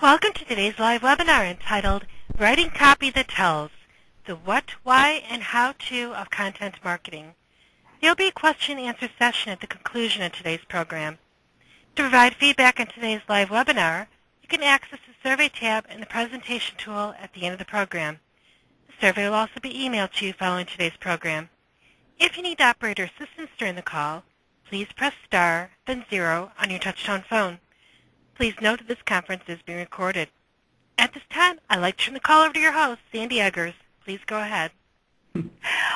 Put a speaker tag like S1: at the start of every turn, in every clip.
S1: Welcome to today's live webinar entitled Writing Copy That Tells, the What, Why, and How-To of Content Marketing. There will be a question and answer session at the conclusion of today's program. To provide feedback on today's live webinar, you can access the Survey tab in the Presentation tool at the end of the program. The survey will also be emailed to you following today's program. If you need operator assistance during the call, please press star, then 0 on your touch-tone phone. Please note that this conference is being recorded. At this time, I'd like to turn the call over to your host, Sandy Eggers. Please go ahead.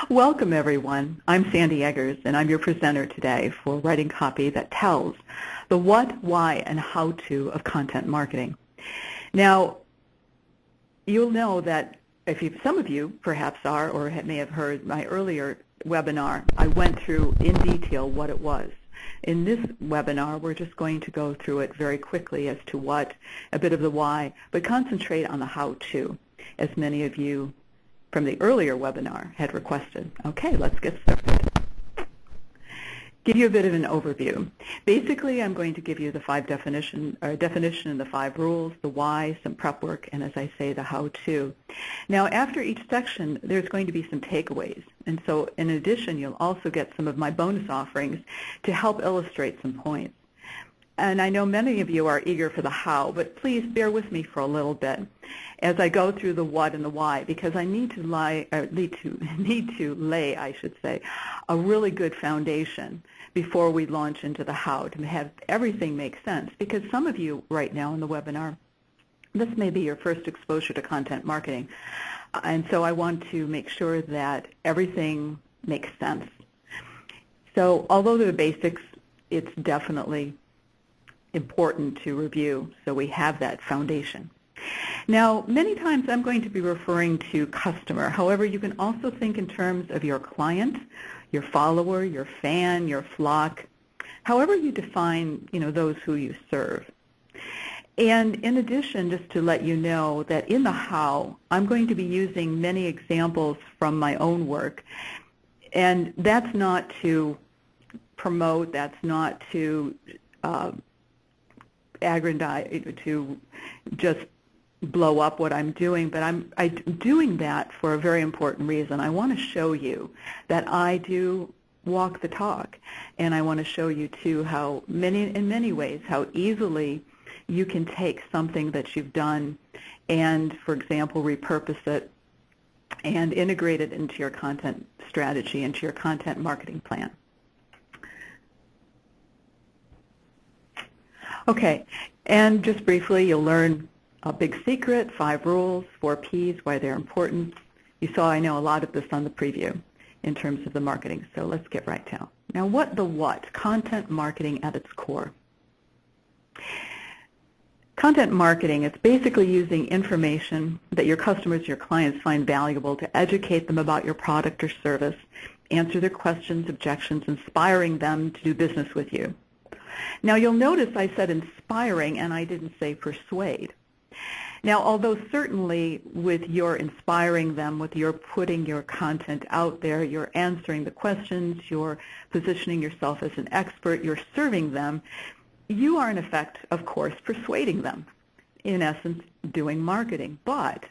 S2: Welcome, everyone. I'm Sandy Eggers, and I'm your presenter today for Writing Copy That Tells, the what, why, and how-to of content marketing. Now, you'll know that some of you perhaps are or may have heard my earlier webinar, I went through in detail what it was. In this webinar, we're just going to go through it very quickly as to what, a bit of the why, but concentrate on the how-to, as many of you from the earlier webinar had requested. Okay, let's get started. Give you a bit of an overview. Basically, I'm going to give you the definition and the 5 rules, the why, some prep work, and as I say, the how-to. Now, after each section, there's going to be some takeaways. And so, in addition, you'll also get some of my bonus offerings to help illustrate some points. And I know many of you are eager for the how, but please bear with me for a little bit as I go through the what and the why, because I need to lay, I should say, a really good foundation before we launch into the how to have everything make sense. Because some of you right now in the webinar, this may be your first exposure to content marketing, and so I want to make sure that everything makes sense. So although they're the basics, it's definitely important to review so we have that foundation. Now, many times I'm going to be referring to customer. However, you can also think in terms of your client, your follower, your fan, your flock, however you define, those who you serve. And in addition, just to let you know that in the how, I'm going to be using many examples from my own work. And that's not to promote, that's not to aggrandize, to just blow up what I'm doing, but I'm doing that for a very important reason. I want to show you that I do walk the talk, and I want to show you too how in many ways, how easily you can take something that you've done and, for example, repurpose it and integrate it into your content strategy, into your content marketing plan. Okay, and just briefly, you'll learn a big secret, 5 rules, 4 Ps, why they're important. You saw I know a lot of this on the preview in terms of the marketing, so let's get right to it. Now, what? Content marketing at its core. Content marketing, it's basically using information that your customers, your clients find valuable to educate them about your product or service, answer their questions, objections, inspiring them to do business with you. Now, you'll notice I said inspiring and I didn't say persuade. Now, although certainly with your inspiring them, with your putting your content out there, you're answering the questions, you're positioning yourself as an expert, you're serving them, you are in effect, of course, persuading them, in essence, doing marketing. But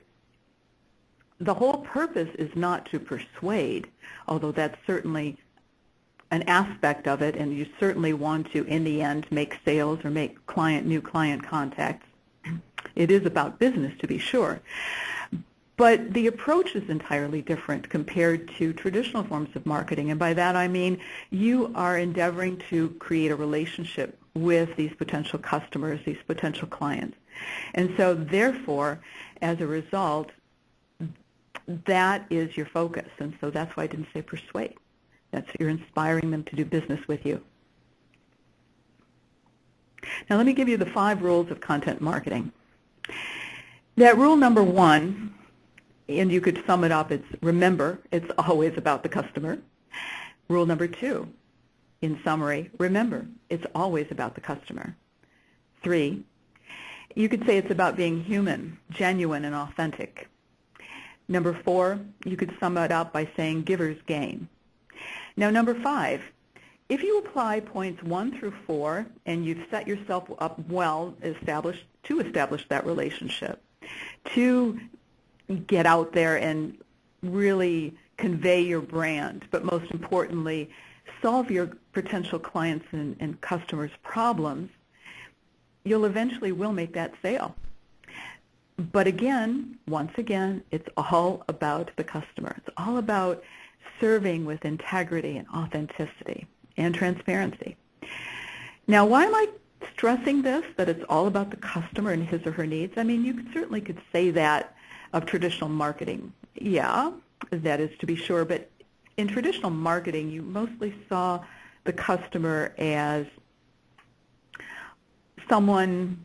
S2: the whole purpose is not to persuade, although that's certainly an aspect of it, and you certainly want to, in the end, make sales or make new client contacts. It is about business, to be sure. But the approach is entirely different compared to traditional forms of marketing, and by that I mean you are endeavoring to create a relationship with these potential customers, these potential clients. And so therefore, as a result, that is your focus, and so that's why I didn't say persuade. You're inspiring them to do business with you. Now let me give you the 5 rules of content marketing. That rule number 1, and you could sum it up, it's remember, it's always about the customer. Rule number 2, in summary, remember, it's always about the customer. 3, you could say it's about being human, genuine, and authentic. Number 4, you could sum it up by saying givers gain. Now number 5, if you apply points 1 through 4 and you've set yourself up well to establish that relationship, to get out there and really convey your brand, but most importantly, solve your potential clients and customers' problems, you'll eventually will make that sale. But again, once again, it's all about the customer. It's all about serving with integrity and authenticity and transparency. Now, why am I stressing this, that it's all about the customer and his or her needs? I mean, you certainly could say that of traditional marketing. Yeah, that is to be sure, but in traditional marketing, you mostly saw the customer as someone,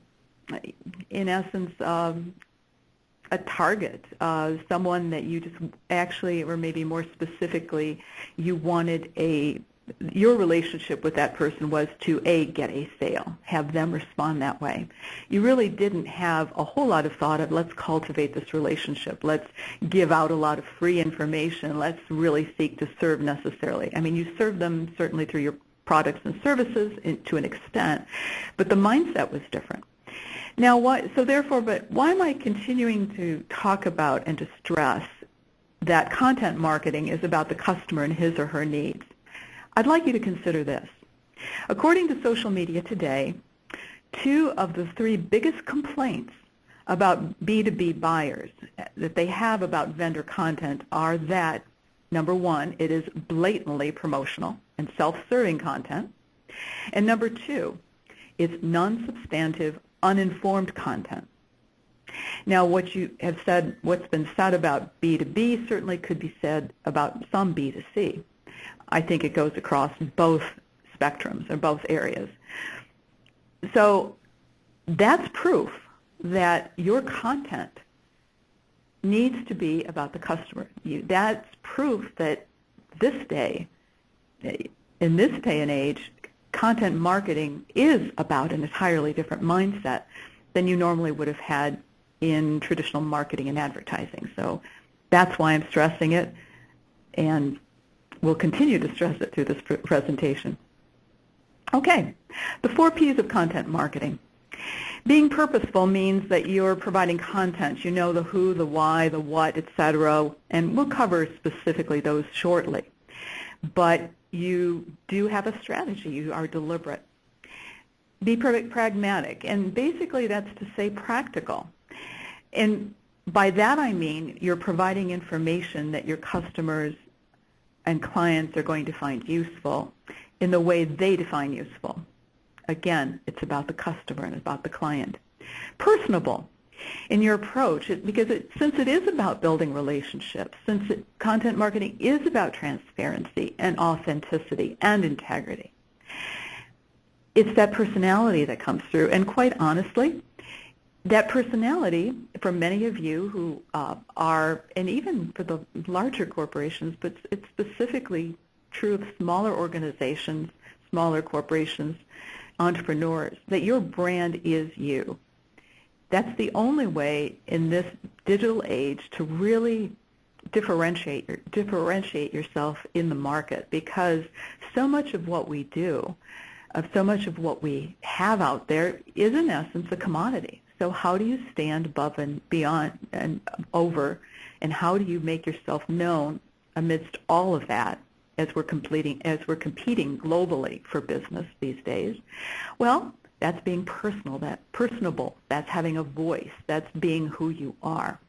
S2: in essence, a target, someone that you just actually, or maybe more specifically, you wanted your relationship with that person was to, get a sale, have them respond that way. You really didn't have a whole lot of thought of, let's cultivate this relationship, let's give out a lot of free information, let's really seek to serve necessarily. I mean, you served them certainly through your products and services to an extent, but the mindset was different. Now, why am I continuing to talk about and to stress that content marketing is about the customer and his or her needs? I'd like you to consider this. According to social media today, 2 of the 3 biggest complaints about B2B buyers that they have about vendor content are that, number 1, it is blatantly promotional and self-serving content, and number 2, it's non-substantive, uninformed content. Now, what's been said about B2B certainly could be said about some B2C. I think it goes across both spectrums or both areas. So that's proof that your content needs to be about the customer. That's proof that in this day and age, content marketing is about an entirely different mindset than you normally would have had in traditional marketing and advertising. So that's why I'm stressing it, and we'll continue to stress it through this presentation. Okay, the 4 P's of content marketing. Being purposeful means that you're providing content. You know the who, the why, the what, etc., and we'll cover specifically those shortly. But you do have a strategy. You are deliberate. Be pragmatic, and basically that's to say practical. And by that I mean you're providing information that your customers and clients are going to find useful in the way they define useful. Again, it's about the customer and about the client. Personable in your approach, since it is about building relationships, content marketing is about transparency and authenticity and integrity. It's that personality that comes through, and quite honestly, that personality, for many of you who are, and even for the larger corporations, but it's specifically true of smaller organizations, smaller corporations, entrepreneurs, that your brand is you. That's the only way in this digital age to really differentiate yourself in the market, because so much of what we do, so much of what we have out there is in essence a commodity. So how do you stand above and beyond and over, and how do you make yourself known amidst all of that as we're competing globally for business these days? Well, that's being personable. That's having a voice. That's being who you are.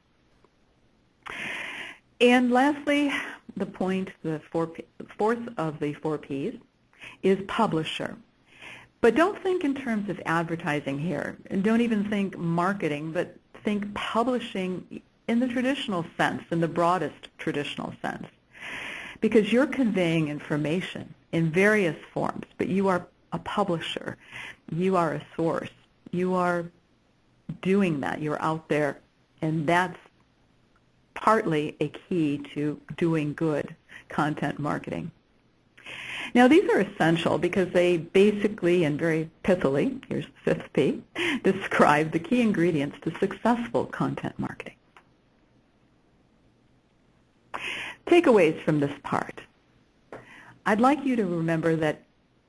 S2: And lastly, the fourth of the 4 Ps is publisher. But don't think in terms of advertising here, and don't even think marketing, but think publishing in the traditional sense, in the broadest traditional sense. Because you're conveying information in various forms, but you are a publisher. You are a source. You are doing that. You're out there, and that's partly a key to doing good content marketing. Now, these are essential because they basically and very pithily, here's the 5th P, describe the key ingredients to successful content marketing. Takeaways from this part. I'd like you to remember that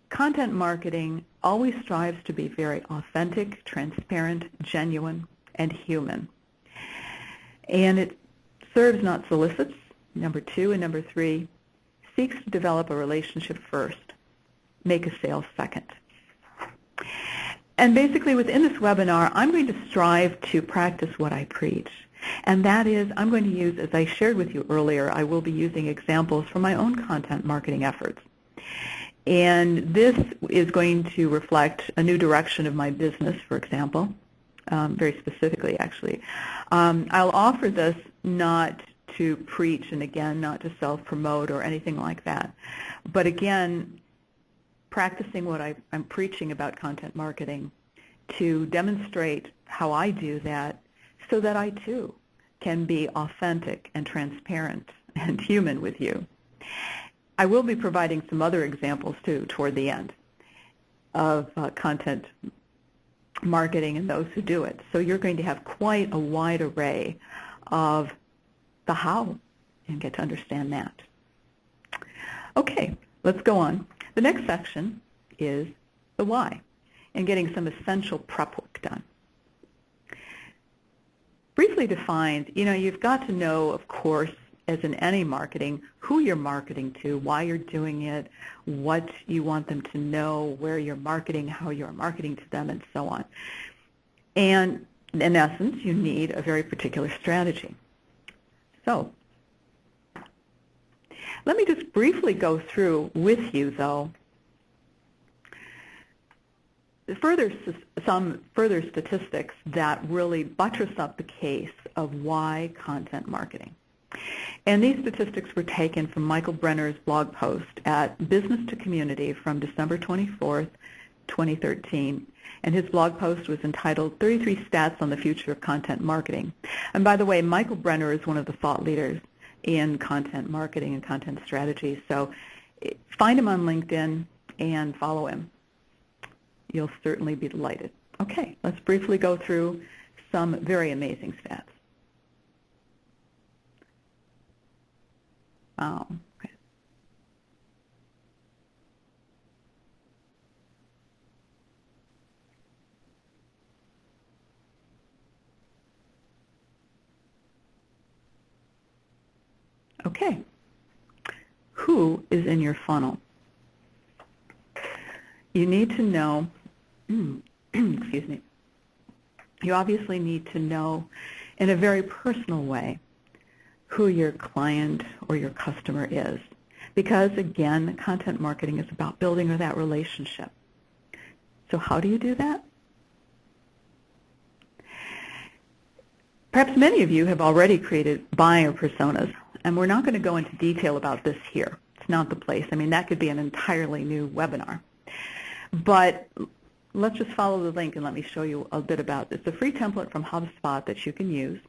S2: content marketing always strives to be very authentic, transparent, genuine, and human. And it serves, not solicits, number 2, and number 3, seeks to develop a relationship first, make a sale second. And basically within this webinar, I'm going to strive to practice what I preach. And that is, I'm going to use, as I shared with you earlier, I will be using examples from my own content marketing efforts. And this is going to reflect a new direction of my business, for example, very specifically, actually. I'll offer this not to preach, and again, not to self-promote or anything like that. But again, practicing what I'm preaching about content marketing to demonstrate how I do that so that I, too, can be authentic and transparent and human with you. I will be providing some other examples, too, toward the end of content marketing and those who do it. So you're going to have quite a wide array of the how and get to understand that. Okay, let's go on. The next section is the why and getting some essential prep work done. Briefly defined, you've got to know, of course, as in any marketing, who you're marketing to, why you're doing it, what you want them to know, where you're marketing, how you're marketing to them, and so on. And in essence, you need a very particular strategy. So let me just briefly go through with you, though, some further statistics that really buttress up the case of why content marketing. And these statistics were taken from Michael Brenner's blog post at Business to Community from December 24th, 2013. And his blog post was entitled 33 Stats on the Future of Content Marketing. And by the way, Michael Brenner is one of the thought leaders in content marketing and content strategy. So find him on LinkedIn and follow him. You'll certainly be delighted. Okay, let's briefly go through some very amazing stats. Okay. Okay. Who is in your funnel? You need to know, excuse me, you obviously need to know in a very personal way who your client or your customer is. Because, again, content marketing is about building that relationship. So how do you do that? Perhaps many of you have already created buyer personas, and we're not going to go into detail about this here. It's not the place. I mean, that could be an entirely new webinar. But let's just follow the link and let me show you a bit about this. It's a free template from HubSpot that you can use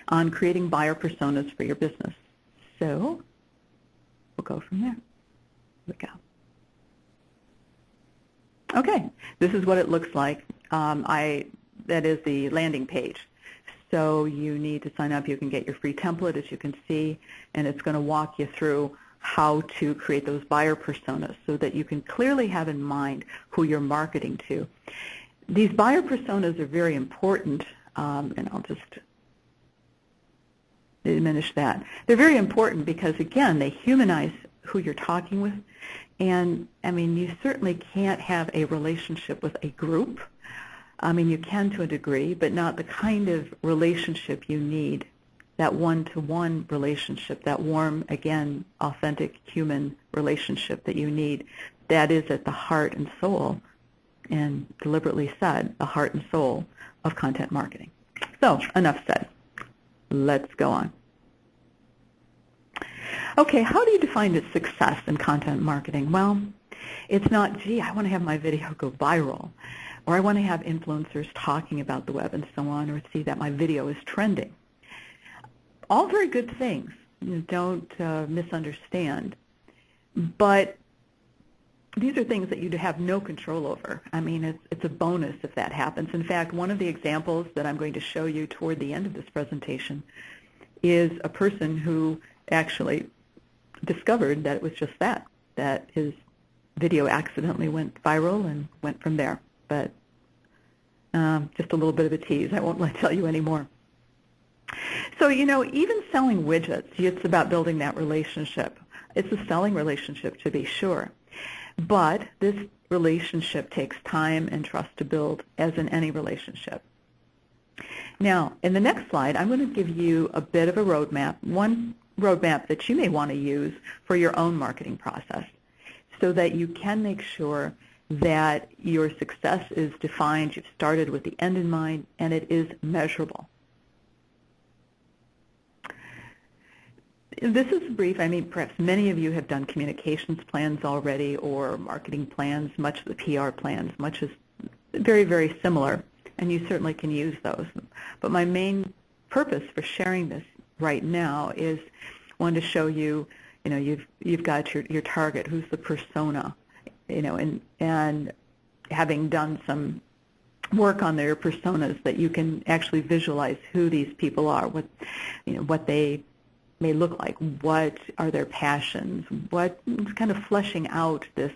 S2: on creating buyer personas for your business. So we'll go from there. Here we go. Okay, this is what it looks like. That is the landing page. So you need to sign up. You can get your free template, as you can see, and it's going to walk you through how to create those buyer personas so that you can clearly have in mind who you're marketing to. These buyer personas are very important, and I'll just diminish that. They're very important because, again, they humanize who you're talking with. And, I mean, you certainly can't have a relationship with a group. I mean, you can to a degree, but not the kind of relationship you need, that one-to-one relationship, that warm, again, authentic human relationship that you need. That is at the heart and soul, and deliberately said, the heart and soul of content marketing. So, enough said. Let's go on. Okay, how do you define the success in content marketing? Well, it's not, gee, I want to have my video go viral, or I want to have influencers talking about the web and so on, or see that my video is trending. All very good things. Don't misunderstand. But these are things that you have no control over. I mean, it's a bonus if that happens. In fact, one of the examples that I'm going to show you toward the end of this presentation is a person who actually discovered that it was just that his video accidentally went viral and went from there. But just a little bit of a tease. I won't tell you any more. So, even selling widgets, it's about building that relationship. It's a selling relationship, to be sure. But this relationship takes time and trust to build, as in any relationship. Now, in the next slide, I'm going to give you a bit of a roadmap, one roadmap that you may want to use for your own marketing process, so that you can make sure that your success is defined, you've started with the end in mind, and it is measurable. This is brief. I mean, perhaps many of you have done communications plans already, or marketing plans, much of the PR plans, much is very, very similar, and you certainly can use those. But my main purpose for sharing this right now is one to show you, you've got your target, who's the persona, and having done some work on their personas, that you can actually visualize who these people are, what they may look like, what are their passions, what kind of fleshing out this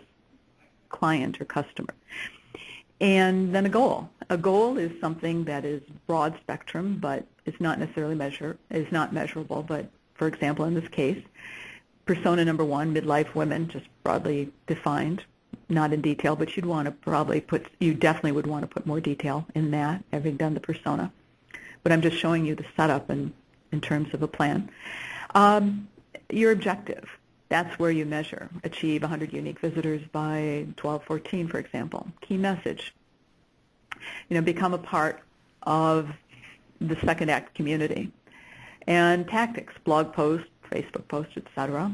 S2: client or customer. And then a goal. A goal is something that is broad spectrum, but it's not necessarily measurable. But for example, in this case, persona number 1, midlife women, just broadly defined, not in detail, but you definitely would want to put more detail in that, having done the persona. But I'm just showing you the setup in terms of a plan. Your objective, that's where you measure. Achieve 100 unique visitors by 12/14, for example. Key message, become a part of the second act community. And tactics, blog posts, Facebook posts, etc.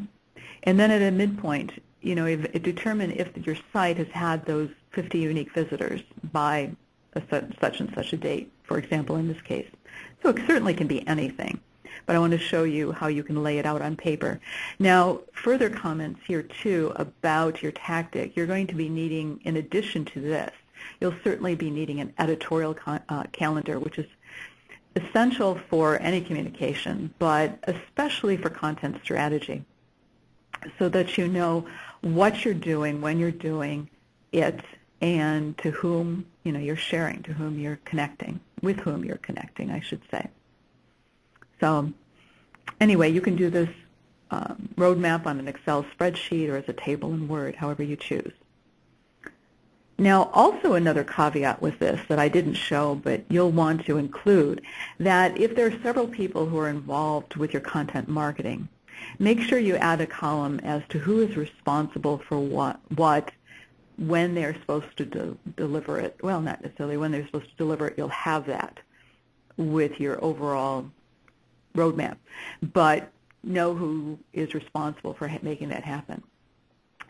S2: And then at a midpoint, determine if your site has had those 50 unique visitors by such and such a date, for example, in this case. So it certainly can be anything, but I want to show you how you can lay it out on paper. Now, further comments here, too, about your tactic. You're going to be needing, in addition to this, you'll certainly be needing an editorial calendar, which is essential for any communication, but especially for content strategy, so that you know what you're doing, when you're doing it, and to whom you're sharing, to whom you're connecting, with whom you're connecting, I should say. So anyway, you can do this roadmap on an Excel spreadsheet or as a table in Word, however you choose. Now, also another caveat with this that I didn't show, but you'll want to include, that if there are several people who are involved with your content marketing, make sure you add a column as to who is responsible for what, when they're supposed to deliver it. Well, not necessarily when they're supposed to deliver it. You'll have that with your overall roadmap, but know who is responsible for making that happen.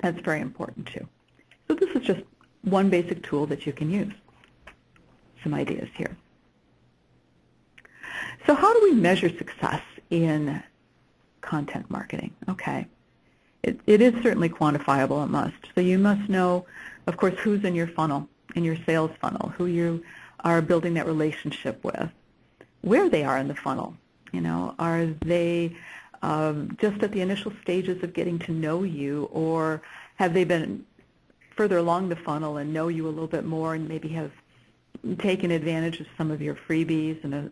S2: That's very important too. So this is just one basic tool that you can use. Some ideas here. So how do we measure success in content marketing? Okay. It is certainly quantifiable, it must. So you must know, of course, who's in your funnel, in your sales funnel, who you are building that relationship with, where they are in the funnel. Are they just at the initial stages of getting to know you, or have they been further along the funnel and know you a little bit more and maybe have taken advantage of some of your freebies and an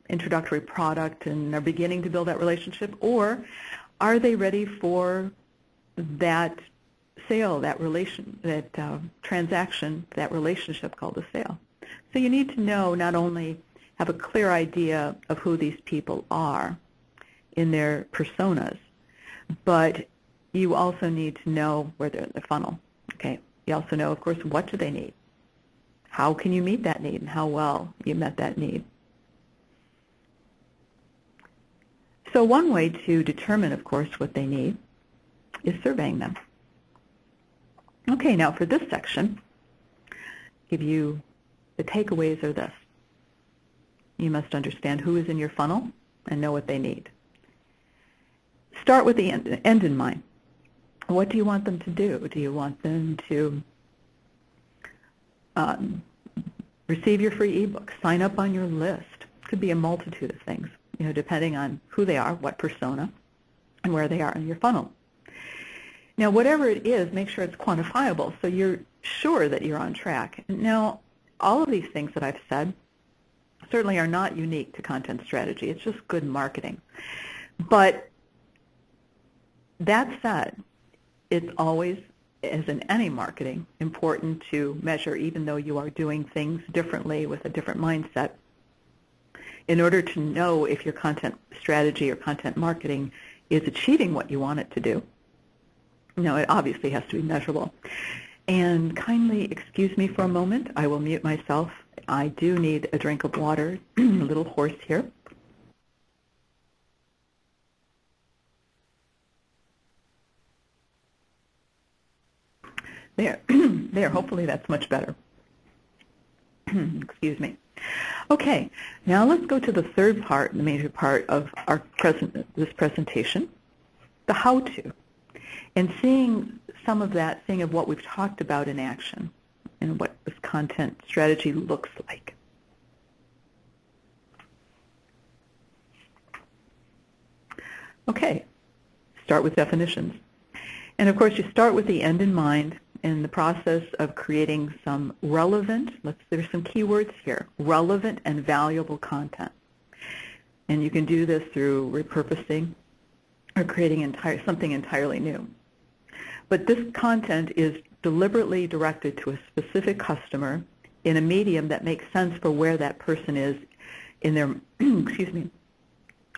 S2: introductory product and are beginning to build that relationship? Or are they ready for that sale, that transaction, that relationship called a sale? So you need to know, not only have a clear idea of who these people are in their personas, but you also need to know where they're in the funnel. Okay. You also know, of course, what do they need? How can you meet that need, and how well you met that need? So one way to determine, of course, what they need is surveying them. Okay, now for this section, give you the takeaways are this. You must understand who is in your funnel and know what they need. Start with the end in mind. What do you want them to do? Do you want them to receive your free ebook, sign up on your list? It could be a multitude of things, depending on who they are, what persona, and where they are in your funnel. Now, whatever it is, make sure it's quantifiable so you're sure that you're on track. Now, all of these things that I've said certainly are not unique to content strategy. It's just good marketing. But that said, it's always, as in any marketing, important to measure, even though you are doing things differently with a different mindset, in order to know if your content strategy or content marketing is achieving what you want it to do. Now, it obviously has to be measurable. And kindly excuse me for a moment. I will mute myself. I do need a drink of water, a little hoarse here. There, there, hopefully that's much better. Excuse me. Okay, now let's go to the third part, the major part of our this presentation, the how-to, and seeing some of that, seeing of what we've talked about in action and what this content strategy looks like. Okay, start with definitions. And of course, you start with the end in mind in the process of creating some relevant, there's some keywords here, relevant and valuable content. And you can do this through repurposing or creating something entirely new. But this content is deliberately directed to a specific customer in a medium that makes sense for where that person is in their, excuse me,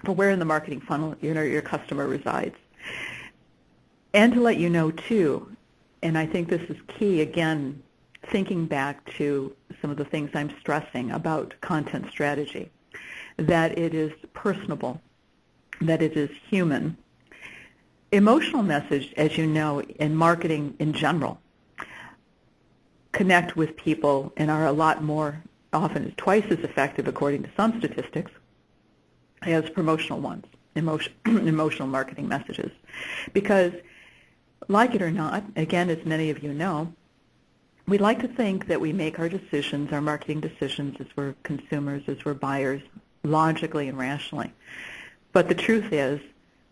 S2: for where in the marketing funnel your customer resides. And to let you know, too, and I think this is key, again, thinking back to some of the things I'm stressing about content strategy, that it is personable, that it is human. Emotional message, as you know, in marketing in general, connect with people and are a lot more, often twice as effective, according to some statistics, as promotional ones, emotional marketing messages. Because, like it or not, again, as many of you know, we like to think that we make our decisions, our marketing decisions, as we're consumers, as we're buyers, logically and rationally. But the truth is,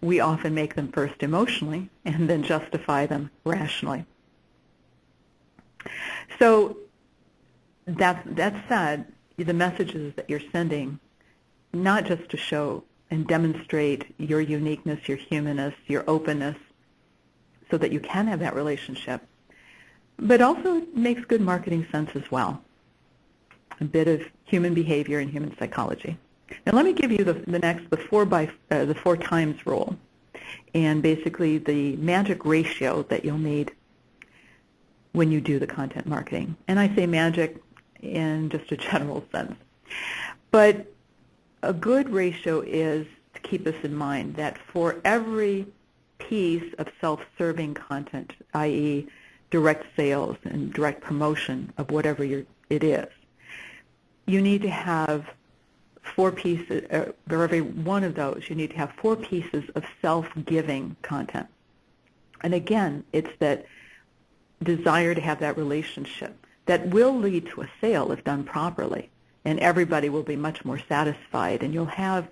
S2: we often make them first emotionally and then justify them rationally. So that said, the messages that you're sending, not just to show and demonstrate your uniqueness, your humanness, your openness, so that you can have that relationship, but also makes good marketing sense as well. A bit of human behavior and human psychology. Now let me give you the 4 times rule, and basically the magic ratio that you'll need when you do the content marketing. And I say magic in just a general sense. But a good ratio is to keep this in mind, that for every piece of self-serving content, i.e. direct sales and direct promotion of whatever it is, you need to have 4 pieces, for every one of those, you need to have 4 pieces of self-giving content. And again, it's that desire to have that relationship that will lead to a sale if done properly, and everybody will be much more satisfied. And you'll have,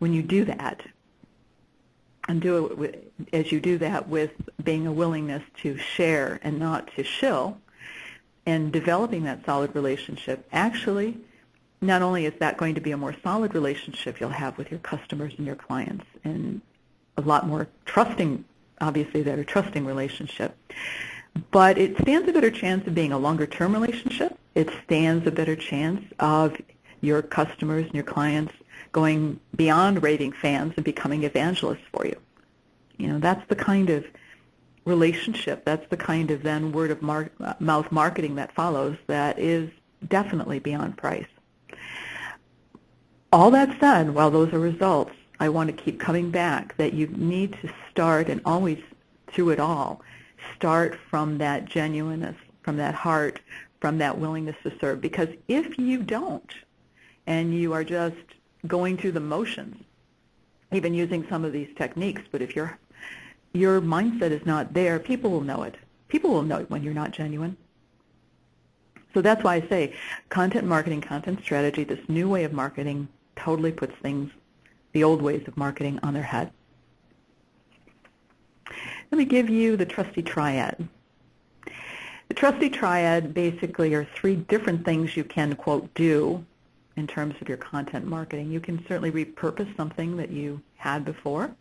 S2: when you do that, and as you do that with being a willingness to share and not to shill, and developing that solid relationship, actually, not only is that going to be a more solid relationship you'll have with your customers and your clients, and a lot more trusting, obviously, that a trusting relationship, but it stands a better chance of being a longer-term relationship. It stands a better chance of your customers and your clients going beyond raving fans and becoming evangelists for you. You know, that's the kind of relationship, that's the kind of then word of mouth marketing that follows, that is definitely beyond price. All that said, while those are results, I want to keep coming back that you need to start, and always through it all, start from that genuineness, from that heart, from that willingness to serve. Because if you don't, and you are just going through the motions, even using some of these techniques, but if your mindset is not there, people will know it. People will know it when you're not genuine. So that's why I say content marketing, content strategy, this new way of marketing totally puts things, the old ways of marketing, on their head. Let me give you the Trustee Triad. The Trustee Triad basically are 3 different things you can, quote, do in terms of your content marketing. You can certainly repurpose something that you had before.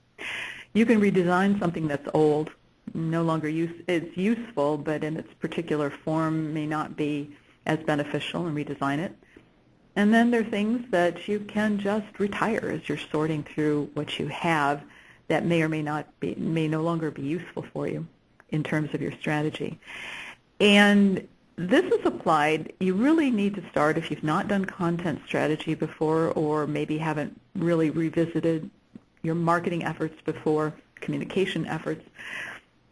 S2: You can redesign something that's old, no longer it's useful, but in its particular form may not be as beneficial, and redesign it. And then there are things that you can just retire as you're sorting through what you have that may or may no longer be useful for you in terms of your strategy. And this is applied, you really need to start, if you've not done content strategy before, or maybe haven't really revisited your marketing efforts before, communication efforts,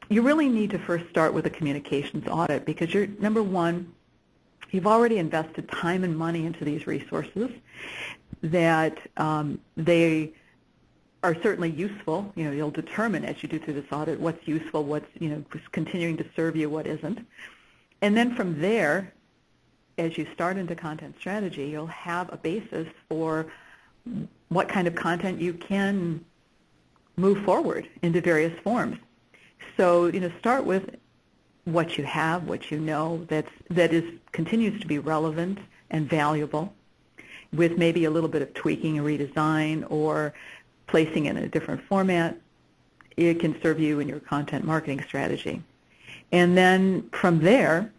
S2: you really need to first start with a communications audit, because you're, number one, you've already invested time and money into these resources, that they are certainly useful. You know, you'll determine as you do through this audit what's useful, what's, you know, continuing to serve you, what isn't. And then from there, as you start into content strategy, you'll have a basis for what kind of content you can move forward into various forms. So, you know, start with what you have, what you know that continues to be relevant and valuable, with maybe a little bit of tweaking and redesign or placing it in a different format. It can serve you in your content marketing strategy. And then from there,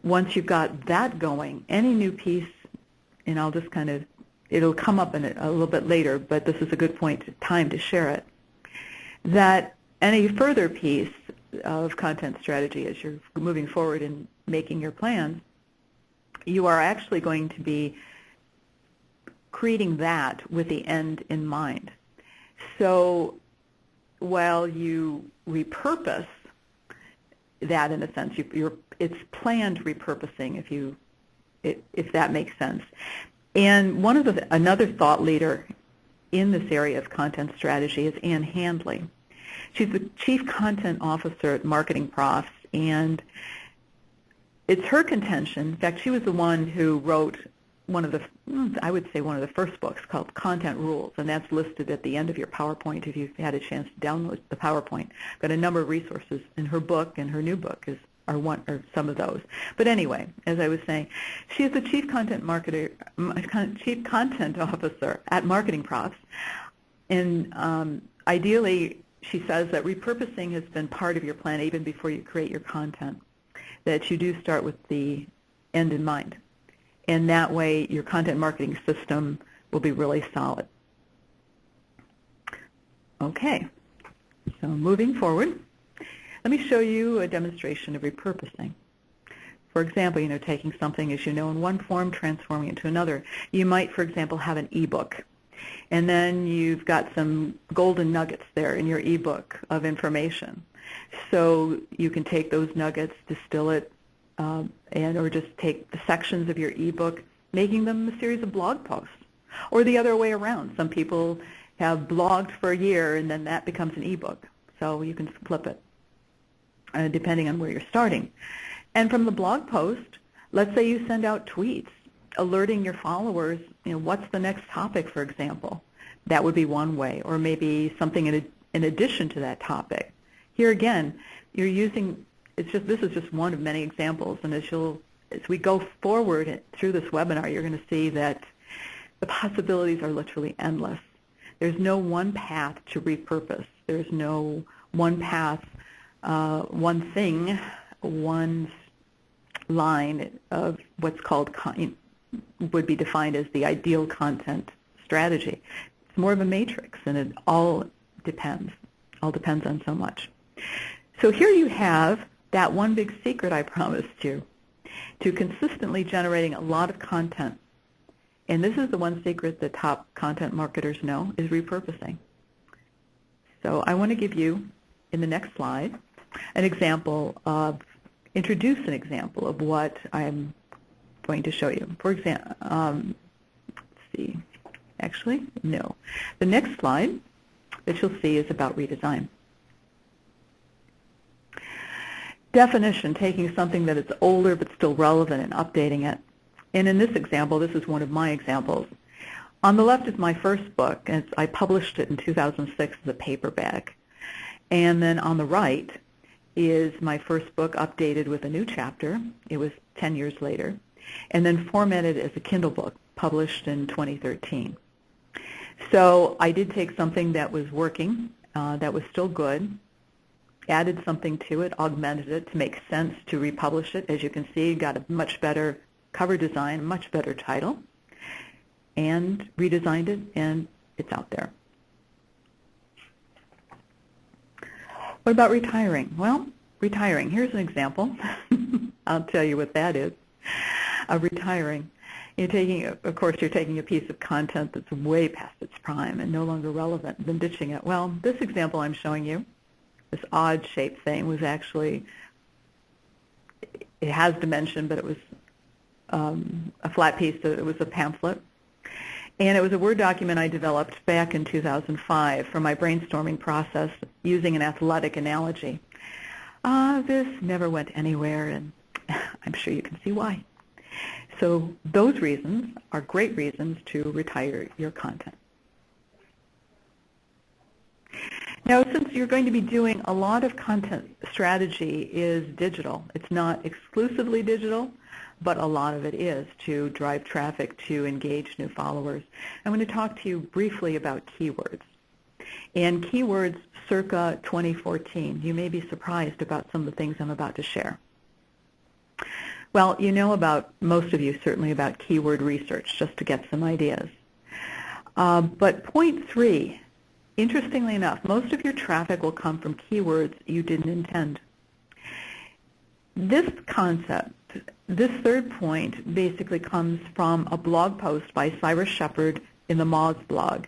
S2: once you've got that going, any new piece, and I'll just kind of, it'll come up in a little bit later, but this is a good time to share it, that any further piece of content strategy as you're moving forward and making your plans, you are actually going to be creating that with the end in mind. So while you repurpose that, in a sense, it's planned repurposing, if that makes sense. And another thought leader in this area of content strategy is Ann Handley. She's the Chief Content Officer at Marketing Profs, and it's her contention. In fact, she was the one who wrote I would say one of the first books, called Content Rules, and that's listed at the end of your PowerPoint if you've had a chance to download the PowerPoint. Got a number of resources in her book, and her new book are some of those. But anyway, as I was saying, she is the Chief Content Officer at Marketing Profs, and ideally, she says that repurposing has been part of your plan even before you create your content, that you do start with the end in mind. And that way, your content marketing system will be really solid. Okay, so moving forward, let me show you a demonstration of repurposing. For example, you know, taking something, as you know, in one form, transforming it to another. You might, for example, have an ebook, and then you've got some golden nuggets there in your ebook of information. So you can take those nuggets, distill it, or just take the sections of your ebook, making them a series of blog posts, or the other way around. Some people have blogged for a year, and then that becomes an ebook. So you can flip it, depending on where you're starting. And from the blog post, let's say you send out tweets alerting your followers, you know, what's the next topic, for example. That would be one way, or maybe something in addition to that topic. Here again, you're using. This is just one of many examples, and as we go forward through this webinar, you're going to see that the possibilities are literally endless. There's no one path to repurpose. There's no one path, one thing, one line of what's called would be defined as the ideal content strategy. It's more of a matrix, and it all depends on so much. So here you have that one big secret I promised you to consistently generating a lot of content. And this is the one secret that top content marketers know, is repurposing. So I want to give you, in the next slide, introduce an example of what I'm going to show you. For example, let's see, actually, no. The next slide that you'll see is about redesign. Definition, taking something that is older but still relevant and updating it. And in this example, this is one of my examples. On the left is my first book, and I published it in 2006 as a paperback. And then on the right is my first book updated with a new chapter. It was 10 years later. And then formatted as a Kindle book, published in 2013. So I did take something that was working, that was still good, added something to it, augmented it to make sense to republish it. As you can see, got a much better cover design, much better title, and redesigned it, and it's out there. What about retiring? Well, retiring, here's an example. I'll tell you what that is. Retiring. You're taking, of course, you're taking a piece of content that's way past its prime and no longer relevant, and then ditching it. Well, this example I'm showing you, this odd-shaped thing, was actually, it has dimension, but it was a flat piece. It was a pamphlet. And it was a Word document I developed back in 2005 for my brainstorming process using an athletic analogy. This never went anywhere, and I'm sure you can see why. So those reasons are great reasons to retire your content. Now, since you're going to be doing a lot of content, strategy is digital. It's not exclusively digital, but a lot of it is to drive traffic, to engage new followers. I'm going to talk to you briefly about keywords. And keywords circa 2014. You may be surprised about some of the things I'm about to share. Well, you know about, most of you certainly, about keyword research, just to get some ideas. But point 3, interestingly enough, most of your traffic will come from keywords you didn't intend. This concept, this third point, basically comes from a blog post by Cyrus Shepard in the Moz blog,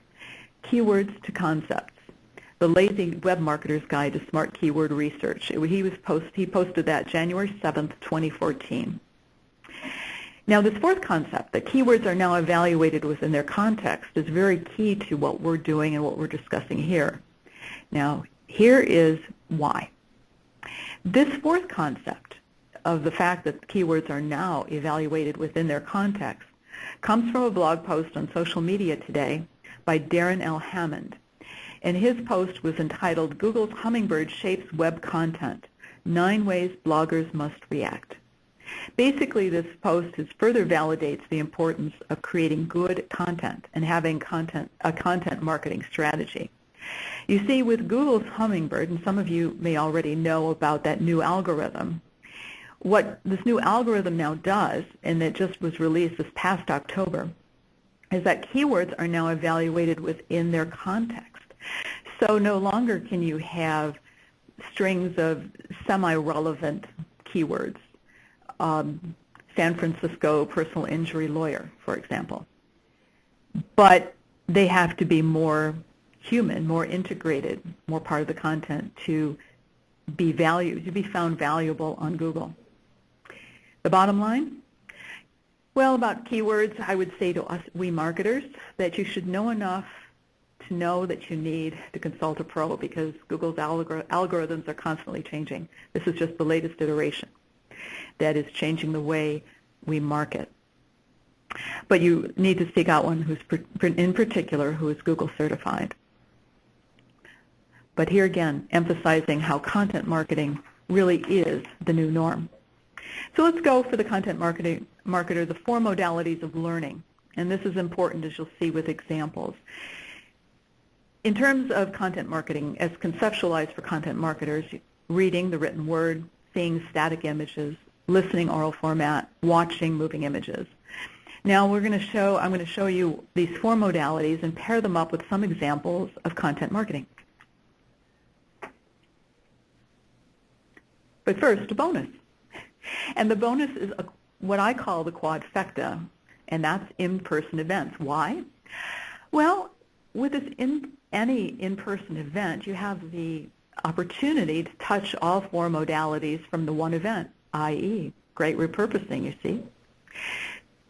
S2: Keywords to Concepts, the Lazy Web Marketer's Guide to Smart Keyword Research. He posted that January 7th, 2014. Now, this fourth concept, that keywords are now evaluated within their context, is very key to what we're doing and what we're discussing here. Now, here is why. This fourth concept of the fact that keywords are now evaluated within their context comes from a blog post on social media today by Darren L. Hammond. And his post was entitled, Google's Hummingbird Shapes Web Content, 9 Ways Bloggers Must React. Basically, this post further validates the importance of creating good content and having a content marketing strategy. You see, with Google's Hummingbird, and some of you may already know about that new algorithm, what this new algorithm now does, and it just was released this past October, is that keywords are now evaluated within their context. So no longer can you have strings of semi-relevant keywords. San Francisco personal injury lawyer, for example. But they have to be more human, more integrated, more part of the content to be found valuable on Google. The bottom line? Well, about keywords, I would say to us, we marketers, that you should know enough to know that you need to consult a pro, because Google's algorithms are constantly changing. This is just the latest iteration that is changing the way we market. But you need to seek out one who's in particular who is Google certified. But here again, emphasizing how content marketing really is the new norm. So let's go for the content marketer, the 4 modalities of learning. And this is important, as you'll see with examples. In terms of content marketing, as conceptualized for content marketers, reading the written word, seeing static images, listening oral format, watching moving images. Now I'm going to show you these 4 modalities and pair them up with some examples of content marketing. But first, a bonus. And the bonus is what I call the quadfecta, and that's in-person events. Why? Well, with any in-person event, you have the opportunity to touch all 4 modalities from the one event, i.e., great repurposing, you see.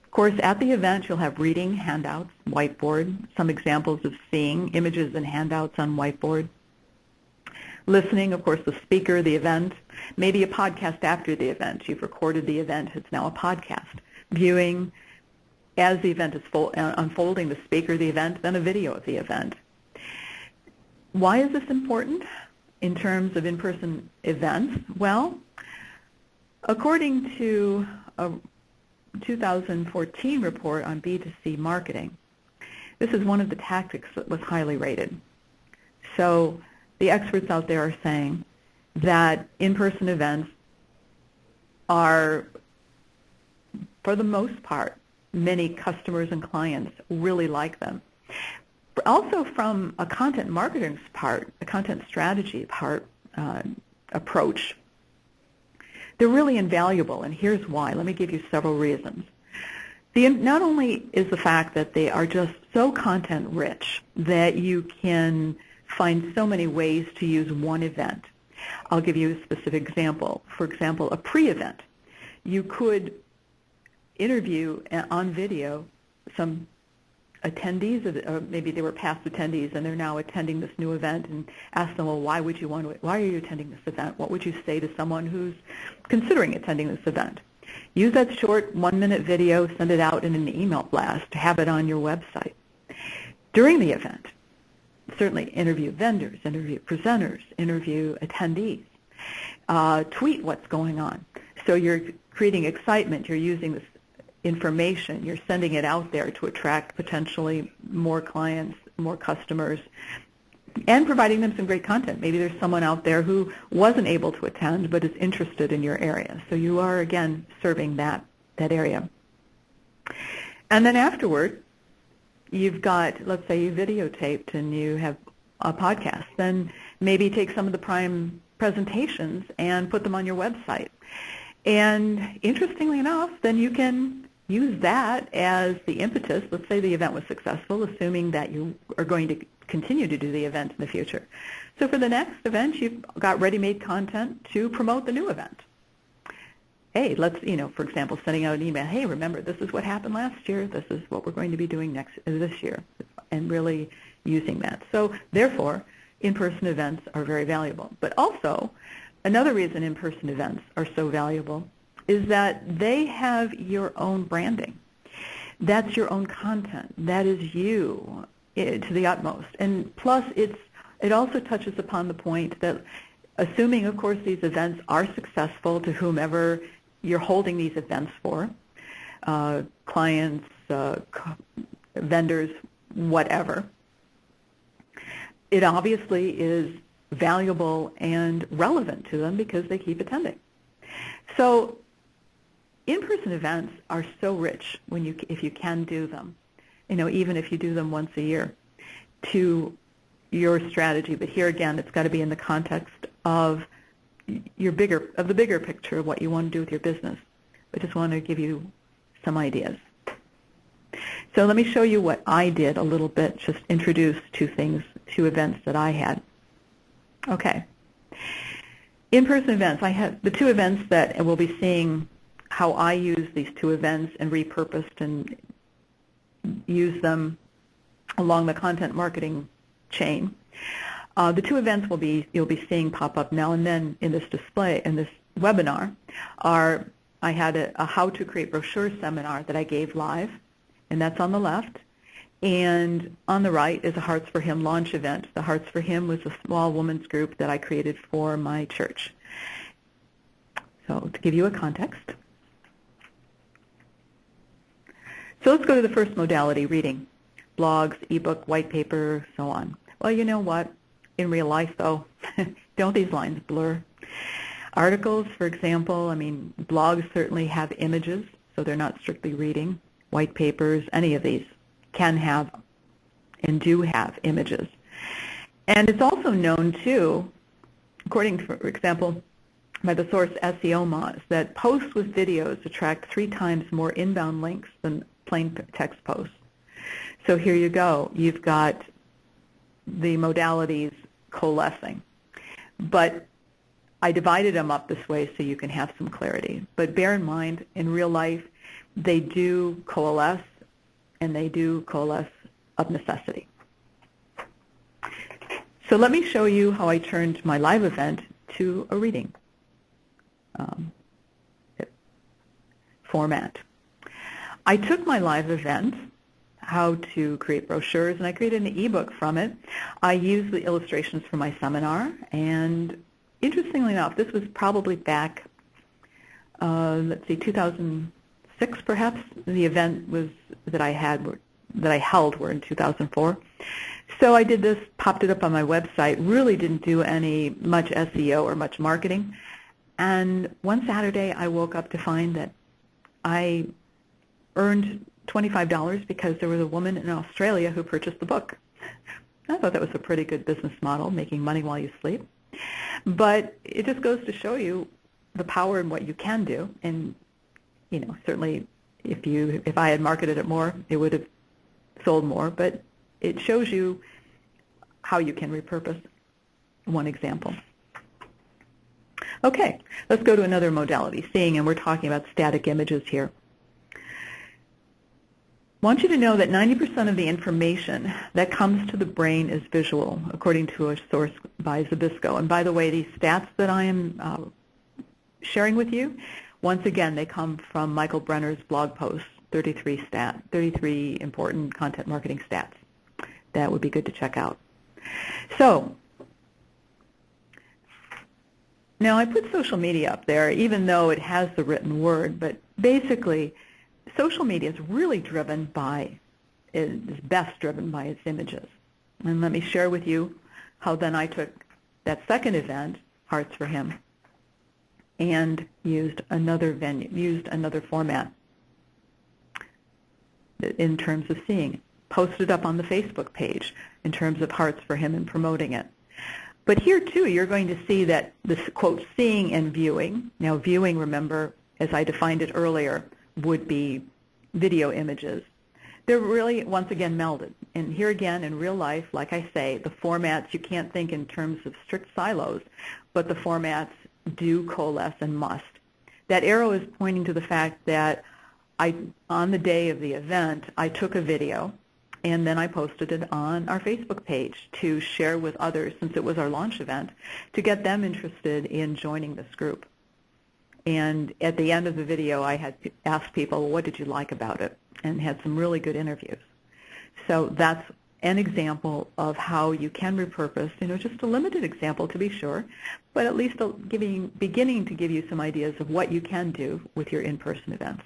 S2: Of course, at the event, you'll have reading, handouts, whiteboard, some examples of seeing images and handouts on whiteboard. Listening, of course, the speaker, the event, maybe a podcast after the event. You've recorded the event, it's now a podcast. Viewing, as the event is unfolding, the speaker, the event, then a video of the event. Why is this important? in terms of in-person events? Well, according to a 2014 report on B2C marketing, this is one of the tactics that was highly rated. So the experts out there are saying that in-person events are, for the most part, many customers and clients really like them. Also from a content marketing's part, a content strategy part approach, they're really invaluable, and here's why. Let me give you several reasons. Not only is the fact that they are just so content rich that you can find so many ways to use one event. I'll give you a specific example. For example, a pre-event. You could interview on video some attendees, or maybe they were past attendees and they're now attending this new event, and ask them, well, why are you attending this event? What would you say to someone who's considering attending this event? Use that short 1-minute video, send it out in an email blast, have it on your website. During the event, certainly interview vendors, interview presenters, interview attendees, tweet what's going on. So you're creating excitement, you're using this information, you're sending it out there to attract potentially more clients, more customers, and providing them some great content. Maybe there's someone out there who wasn't able to attend but is interested in your area. So you are, again, serving that area. And then afterward, you've got, let's say you videotaped and you have a podcast, then maybe take some of the prime presentations and put them on your website. And interestingly enough, then you can use that as the impetus. Let's say the event was successful, assuming that you are going to continue to do the event in the future. So for the next event, you've got ready-made content to promote the new event. Hey, let's, for example, sending out an email, hey, remember, this is what happened last year, this is what we're going to be doing this year, and really using that. So therefore, in-person events are very valuable. But also, another reason in-person events are so valuable is that they have your own branding. That's your own content. That is you to the utmost. And plus, it also touches upon the point that, assuming, of course, these events are successful to whomever you're holding these events for, clients, vendors, whatever, it obviously is valuable and relevant to them because they keep attending. So in-person events are so rich if you can do them, even if you do them once a year, to your strategy. But here again, it's got to be in the context of the bigger picture of what you want to do with your business. I just want to give you some ideas. So let me show you what I did a little bit, just introduce two events that I had. Okay. In-person events, I have the two events that we'll be seeing how I use these two events and repurposed and use them along the content marketing chain. The two events you'll be seeing pop up now and then in this display, in this webinar, I had a how to create brochure seminar that I gave live, and that's on the left. And on the right is a Hearts for Him launch event. The Hearts for Him was a small women's group that I created for my church. So to give you a context. So let's go to the first modality, reading. Blogs, ebook, white paper, so on. Well, you know what? In real life, though, don't these lines blur? Articles, for example, blogs certainly have images, so they're not strictly reading. White papers, any of these can have and do have images. And it's also known, too, according to, for example, by the source SEO Moz, that posts with videos attract 3 times more inbound links than plain text posts. So here you go. You've got the modalities coalescing. But I divided them up this way so you can have some clarity. But bear in mind, in real life, they do coalesce, and they do coalesce of necessity. So let me show you how I turned my live event to a reading format. I took my live event, how to create brochures, and I created an ebook from it. I used the illustrations from my seminar, and interestingly enough, this was probably back, let's see, 2006 perhaps. The event was that I held were in 2004. So I did this, popped it up on my website, really didn't do much SEO or much marketing. And one Saturday I woke up to find that I earned $25 because there was a woman in Australia who purchased the book. I thought that was a pretty good business model, making money while you sleep. But it just goes to show you the power in what you can do. And, you know, certainly if I had marketed it more, it would have sold more. But it shows you how you can repurpose. One example. Okay, let's go to another modality, seeing, and we're talking about static images here. I want you to know that 90% of the information that comes to the brain is visual, according to a source by Zabisco. And by the way, these stats that I am sharing with you, once again, they come from Michael Brenner's blog post, 33 important content marketing stats. That would be good to check out. So, now I put social media up there, even though it has the written word, but basically, social media is really is best driven by its images. And let me share with you how then I took that second event, Hearts for Him, and used another format in terms of seeing. Posted up on the Facebook page in terms of Hearts for Him and promoting it. But here, too, you're going to see that this, quote, seeing and viewing. Now, viewing, remember, as I defined it earlier, would be video images. They're really, once again, melded. And here again, in real life, like I say, the formats, you can't think in terms of strict silos, but the formats do coalesce and must. That arrow is pointing to the fact that on the day of the event, I took a video, and then I posted it on our Facebook page to share with others, since it was our launch event, to get them interested in joining this group. And at the end of the video, I had asked people, what did you like about it? And had some really good interviews. So that's an example of how you can repurpose, just a limited example to be sure, but at least beginning to give you some ideas of what you can do with your in-person events.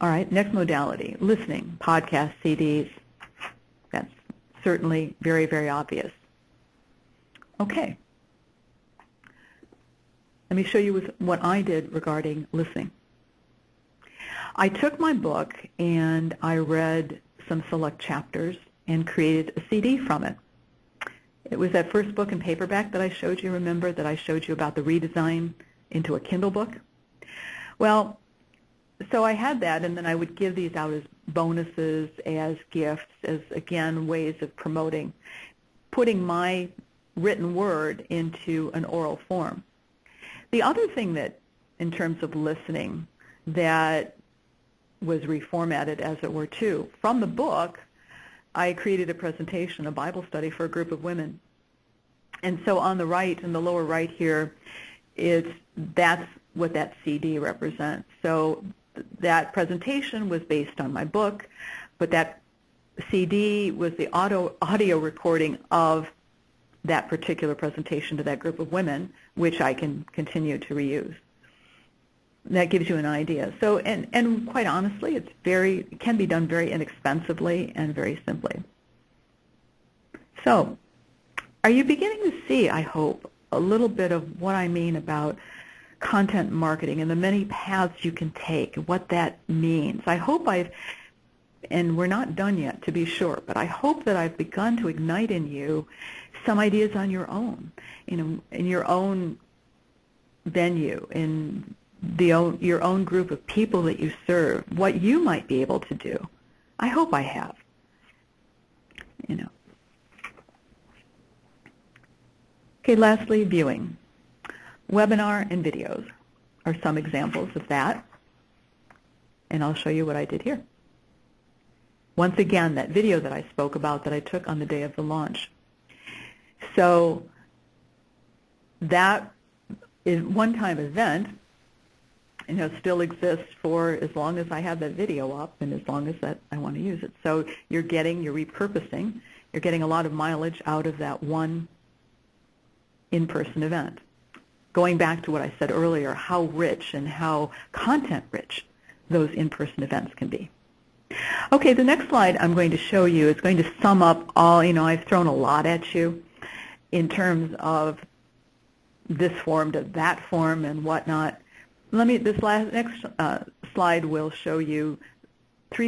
S2: All right, next modality, listening, podcasts, CDs. That's certainly very, very obvious. Okay. Let me show you what I did regarding listening. I took my book and I read some select chapters and created a CD from it. It was that first book in paperback that I showed you, remember, that I showed you about the redesign into a Kindle book? Well, so I had that, and then I would give these out as bonuses, as gifts, as, again, ways of promoting, putting my written word into an oral form. The other thing that, in terms of listening, that was reformatted, as it were, too, from the book, I created a presentation, a Bible study for a group of women. And so on the right, in the lower right here, that's what that CD represents. So that presentation was based on my book, but that CD was the audio recording of that particular presentation to that group of women, which I can continue to reuse. That gives you an idea. So, and quite honestly, it can be done very inexpensively and very simply. So, are you beginning to see, I hope, a little bit of what I mean about content marketing and the many paths you can take, what that means? I hope and we're not done yet to be sure, but I hope that I've begun to ignite in you some ideas on your own, in your own venue, in your own group of people that you serve, what you might be able to do. I hope I have. Okay, lastly, viewing. Webinar and videos are some examples of that, and I'll show you what I did here. Once again, that video that I spoke about that I took on the day of the launch. So that is one-time event, still exists for as long as I have that video up and as long as that I want to use it. So you're repurposing, you're getting a lot of mileage out of that one in-person event. Going back to what I said earlier, how rich and how content-rich those in-person events can be. Okay, the next slide I'm going to show you is going to sum up all, I've thrown a lot at you in terms of this form to that form and whatnot. Next slide will show you three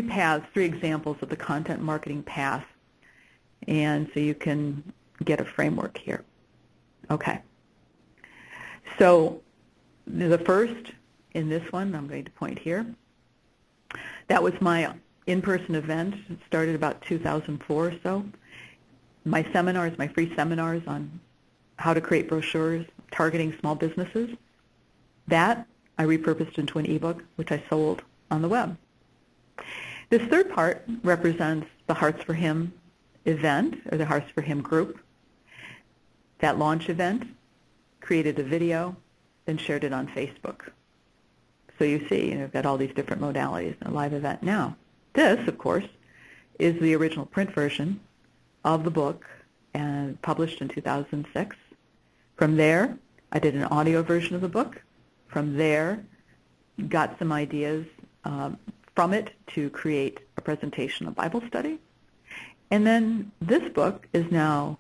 S2: examples of the content marketing path, and so you can get a framework here. Okay. So the first in this one, I'm going to point here. That was my in-person event. It started about 2004 or so. My seminars, my free seminars on how to create brochures targeting small businesses, that I repurposed into an ebook, which I sold on the web. This third part represents the Hearts for Him event, or the Hearts for Him group. That launch event, created a video, then shared it on Facebook. So you see, I've got all these different modalities in a live event. Now, this, of course, is the original print version of the book and published in 2006. From there, I did an audio version of the book. From there, got some ideas from it to create a presentation, a Bible study. And then this book is now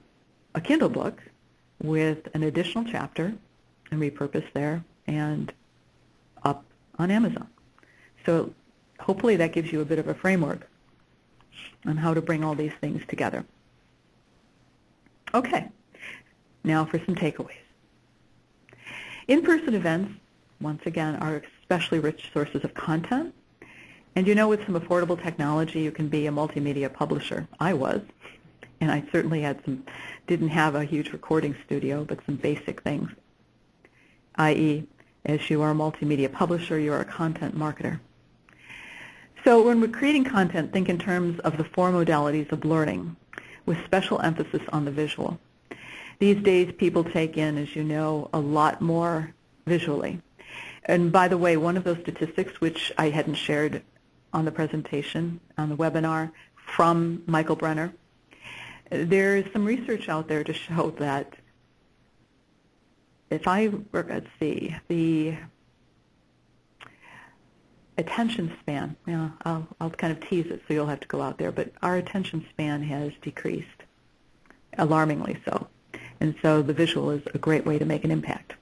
S2: a Kindle book with an additional chapter and repurposed there and up on Amazon. So hopefully that gives you a bit of a framework on how to bring all these things together. Okay, now for some takeaways. In-person events, once again, are especially rich sources of content. And with some affordable technology, you can be a multimedia publisher. I was, and I certainly didn't have a huge recording studio, but some basic things, i.e., as you are a multimedia publisher, you are a content marketer. So when we're creating content, think in terms of the four modalities of learning, with special emphasis on the visual. These days, people take in, as you know, a lot more visually. And by the way, one of those statistics, which I hadn't shared on the presentation, on the webinar, from Michael Brenner, there is some research out there to show that the attention span, I'll kind of tease it so you'll have to go out there, but our attention span has decreased, alarmingly so. And so the visual is a great way to make an impact.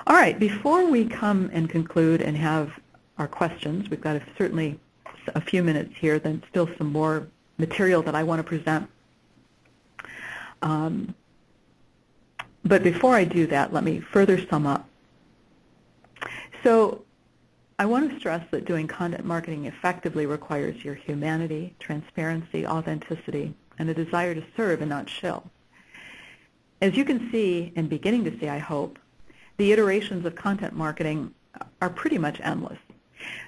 S2: All right, before we come and conclude and have our questions, we've got certainly a few minutes here, then still some more material that I want to present. But before I do that, let me further sum up. So I want to stress that doing content marketing effectively requires your humanity, transparency, authenticity, and a desire to serve and not shill. As you can see, and beginning to see, I hope, the iterations of content marketing are pretty much endless.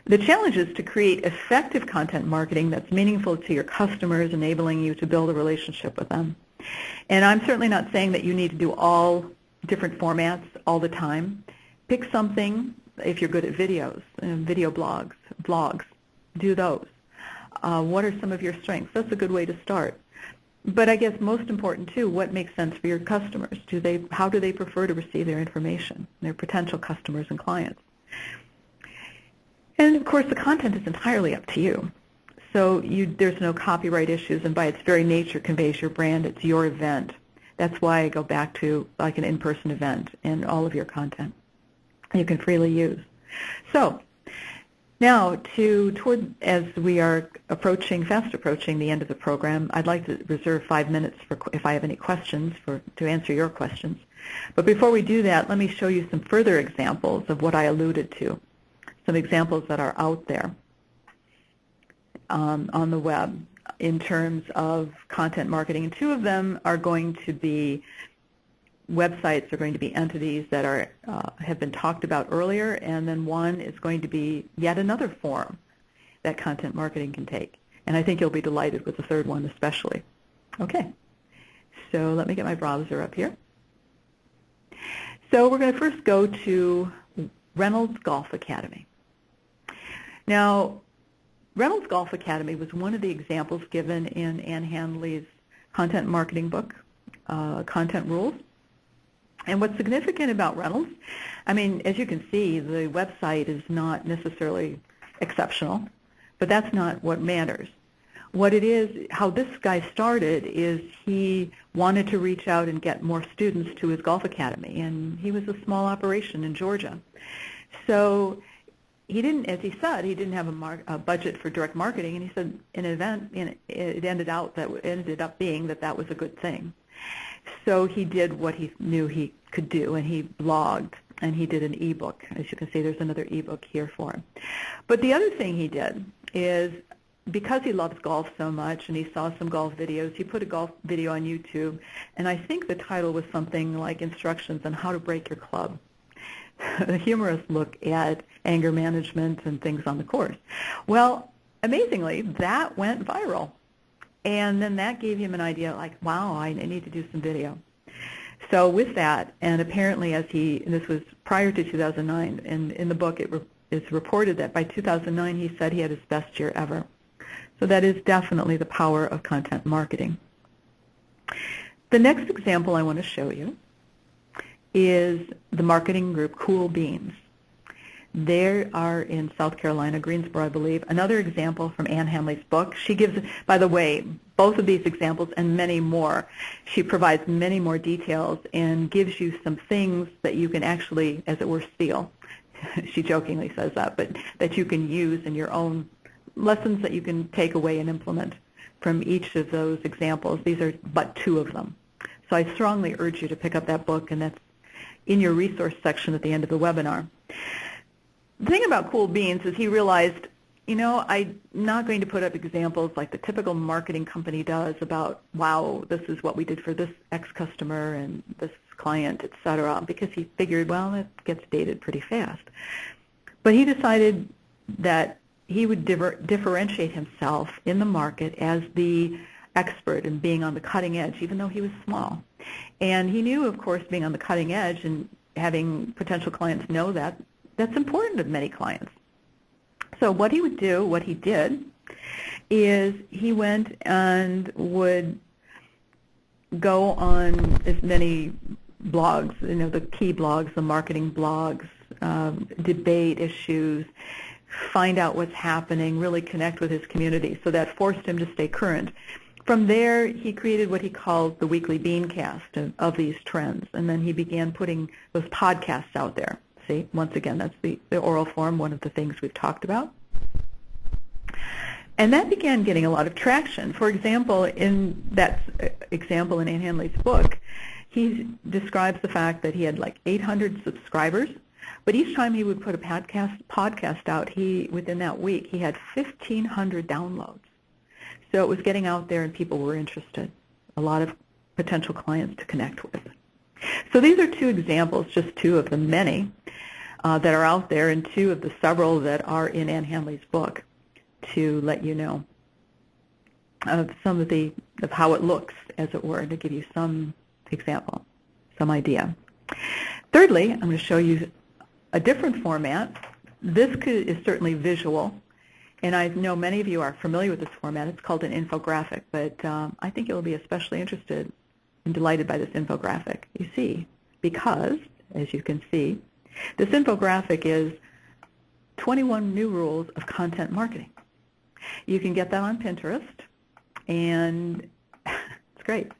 S2: The challenge is to create effective content marketing that's meaningful to your customers, enabling you to build a relationship with them. And I'm certainly not saying that you need to do all different formats all the time. Pick something, if you're good at videos, video blogs, do those. What are some of your strengths? That's a good way to start. But I guess most important too, what makes sense for your customers? How do they prefer to receive their information, their potential customers and clients? And of course, the content is entirely up to you. So there's no copyright issues, and by its very nature conveys your brand. It's your event. That's why I go back to like an in-person event and all of your content you can freely use. So now, as we are fast approaching the end of the program, I'd like to reserve 5 minutes if I have any questions to answer your questions. But before we do that, let me show you some further examples of what I alluded to, some examples that are out there on the web in terms of content marketing. And two of them are going to be websites, are going to be entities that have been talked about earlier, and then one is going to be yet another form that content marketing can take. And I think you'll be delighted with the third one especially. Okay, so let me get my browser up here. So we're going to first go to Reynolds Golf Academy. Now, Reynolds Golf Academy was one of the examples given in Ann Handley's content marketing book, Content Rules. And what's significant about Reynolds, I mean, as you can see, the website is not necessarily exceptional, but that's not what matters. What it is, how this guy started is he wanted to reach out and get more students to his golf academy, and he was a small operation in Georgia. So he didn't, as he said, he didn't have a budget for direct marketing, and he said it ended up being that was a good thing. So he did what he knew he could do, and he blogged, and he did an ebook. As you can see, there's another ebook here for him. But the other thing he did is, because he loves golf so much and he saw some golf videos, he put a golf video on YouTube, and I think the title was something like Instructions on How to Break Your Club. A humorous look at anger management and things on the course. Well, amazingly, that went viral. And then that gave him an idea like, wow, I need to do some video. So with that, and apparently and this was prior to 2009, and in the book it's reported that by 2009 he said he had his best year ever. So that is definitely the power of content marketing. The next example I want to show you is the marketing group Cool Beans. They are in South Carolina, Greensboro, I believe. Another example from Ann Handley's book. She gives, by the way, both of these examples and many more. She provides many more details and gives you some things that you can actually, as it were, steal. She jokingly says that, but that you can use in your own lessons that you can take away and implement from each of those examples. These are but two of them. So I strongly urge you to pick up that book, and that's in your resource section at the end of the webinar. The thing about Cool Beans is he realized, I'm not going to put up examples like the typical marketing company does about, wow, this is what we did for this ex-customer and this client, et cetera, because he figured, well, it gets dated pretty fast. But he decided that he would differentiate himself in the market as the expert and being on the cutting edge, even though he was small. And he knew, of course, being on the cutting edge and having potential clients know that's important to many clients. So what he did, is he went and would go on as many blogs, the key blogs, the marketing blogs, debate issues, find out what's happening, really connect with his community. So that forced him to stay current. From there, he created what he called the weekly beancast of these trends, and then he began putting those podcasts out there. See, once again, that's the oral form, one of the things we've talked about. And that began getting a lot of traction. For example, in that example in Ann Handley's book, he describes the fact that he had like 800 subscribers, but each time he would put a podcast out, within that week, he had 1,500 downloads. So it was getting out there and people were interested, a lot of potential clients to connect with. So these are two examples, just two of the many that are out there, and two of the several that are in Ann Handley's book, to let you know of some of how it looks, as it were, to give you some example, some idea. Thirdly, I'm going to show you a different format. This is certainly visual, and I know many of you are familiar with this format. It's called an infographic, but I think you'll be especially interested and delighted by this infographic, you see, because, as you can see, this infographic is 21 new rules of content marketing. You can get that on Pinterest, and it's great.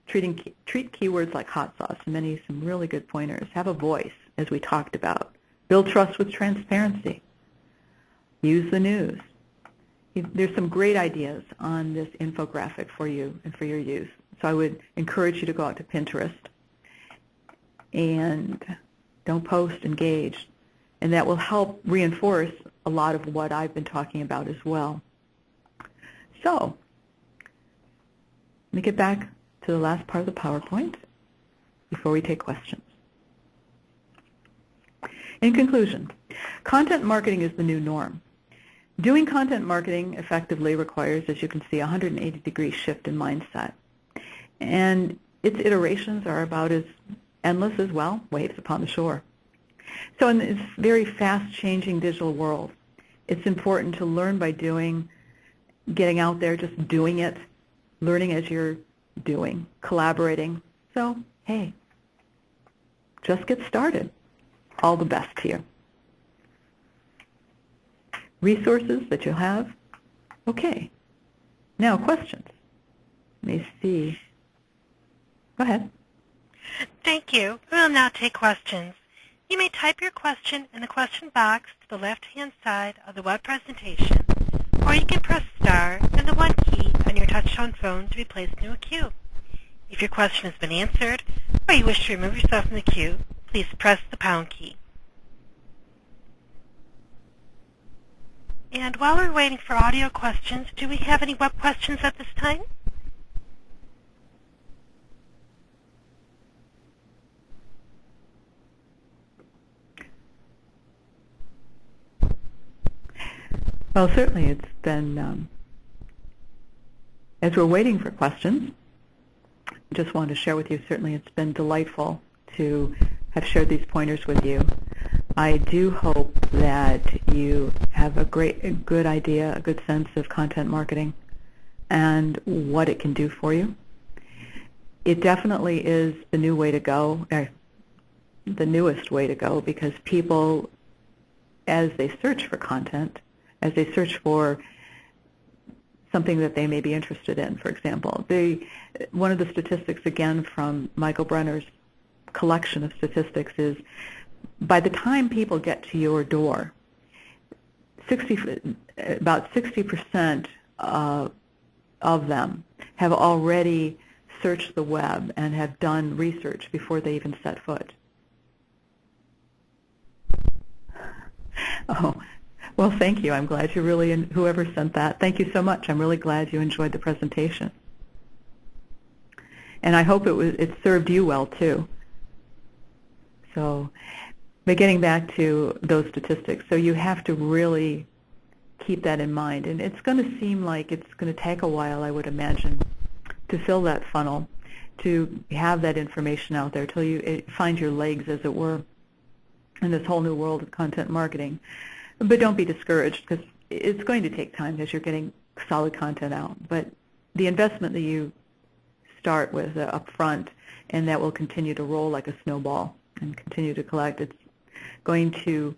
S2: Treat keywords like hot sauce, and some really good pointers. Have a voice, as we talked about. Build trust with transparency. Use the news. There's some great ideas on this infographic for you and for your use. So I would encourage you to go out to Pinterest and don't post, engage. And that will help reinforce a lot of what I've been talking about as well. So let me get back to the last part of the PowerPoint before we take questions. In conclusion, content marketing is the new norm. Doing content marketing effectively requires, as you can see, a 180-degree shift in mindset. And its iterations are about as endless as, well, waves upon the shore. So in this very fast-changing digital world, it's important to learn by doing, getting out there, just doing it, learning as you're doing, collaborating. So, hey, just get started. All the best to you. Resources that you'll have. Okay. Now, questions. Let me see. Go ahead.
S1: Thank you. We will now take questions. You may type your question in the question box to the left-hand side of the web presentation, or you can press star and the 1 key on your touch-tone phone to be placed into a queue. If your question has been answered or you wish to remove yourself from the queue, please press the pound key. And while we're waiting for audio questions, do we have any web questions at this time?
S2: Well, certainly it's been, as we're waiting for questions, just wanted to share with you, certainly it's been delightful to have shared these pointers with you. I do hope that you have a good idea, a good sense of content marketing and what it can do for you. It definitely is the new way to go, the newest way to go, because people, as they search for content, as they search for something that they may be interested in, for example. One of the statistics, again, from Michael Brenner's collection of statistics is by the time people get to your door, about 60% of them have already searched the web and have done research before they even set foot. Oh. Well, thank you. I'm glad you really, whoever sent that, thank you so much. I'm really glad you enjoyed the presentation. And I hope it served you well, too. So, but getting back to those statistics, so you have to really keep that in mind. And it's going to seem like it's going to take a while, I would imagine, to fill that funnel, to have that information out there till you find your legs, as it were, in this whole new world of content marketing. But don't be discouraged, because it's going to take time as you're getting solid content out. But the investment that you start with up front, and that will continue to roll like a snowball and continue to collect, it's going to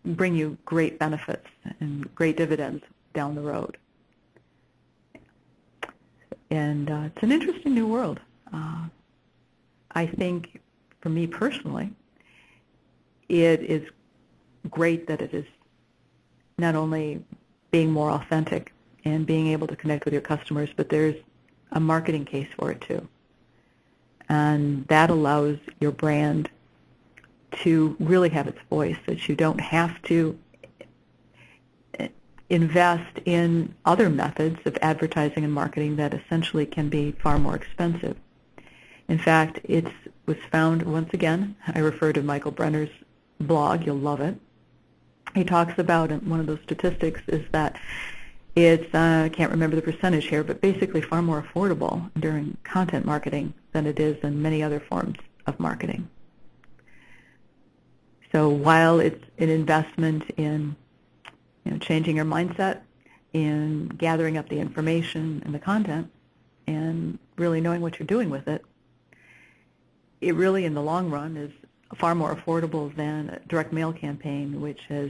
S2: bring you great benefits and great dividends down the road. And it's an interesting new world. I think, for me personally, it is great that it is not only being more authentic and being able to connect with your customers, but there's a marketing case for it too. And that allows your brand to really have its voice, that you don't have to invest in other methods of advertising and marketing that essentially can be far more expensive. In fact, it was found, once again, I refer to Michael Brenner's blog, you'll love it. He talks about, one of those statistics is that it's, I can't remember the percentage here, but basically far more affordable during content marketing than it is in many other forms of marketing. So while it's an investment in changing your mindset, in gathering up the information and the content, and really knowing what you're doing with it, it really, in the long run, is far more affordable than a direct mail campaign, which has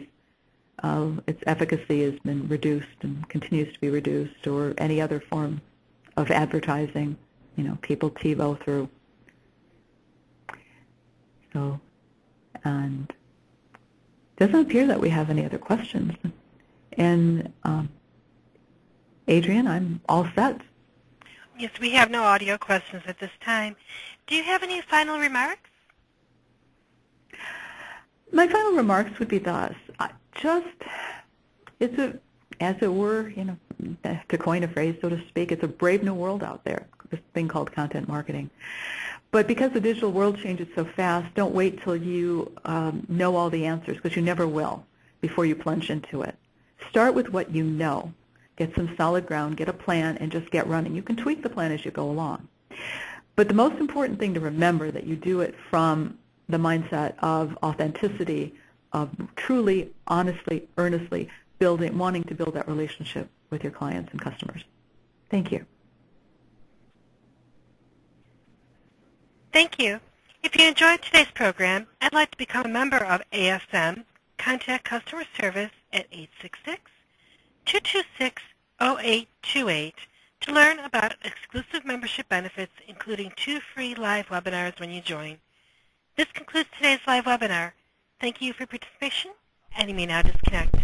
S2: its efficacy has been reduced and continues to be reduced, or any other form of advertising, people TiVo through. So, and it doesn't appear that we have any other questions. And Adrienne, I'm all set.
S1: Yes, we have no audio questions at this time. Do you have any final remarks?
S2: My final remarks would be thus: it's as it were, to coin a phrase, so to speak, it's a brave new world out there, this thing called content marketing. But because the digital world changes so fast, don't wait till you know all the answers, because you never will before you plunge into it. Start with what you know. Get some solid ground, get a plan, and just get running. You can tweak the plan as you go along. But the most important thing to remember that you do it from the mindset of authenticity, of truly, honestly, earnestly wanting to build that relationship with your clients and customers. Thank you.
S1: Thank you. If you enjoyed today's program and would like to become a member of ASM, contact customer service at 866-226-0828 to learn about exclusive membership benefits, including 2 free live webinars when you join. This concludes today's live webinar. Thank you for your participation, and you may now disconnect.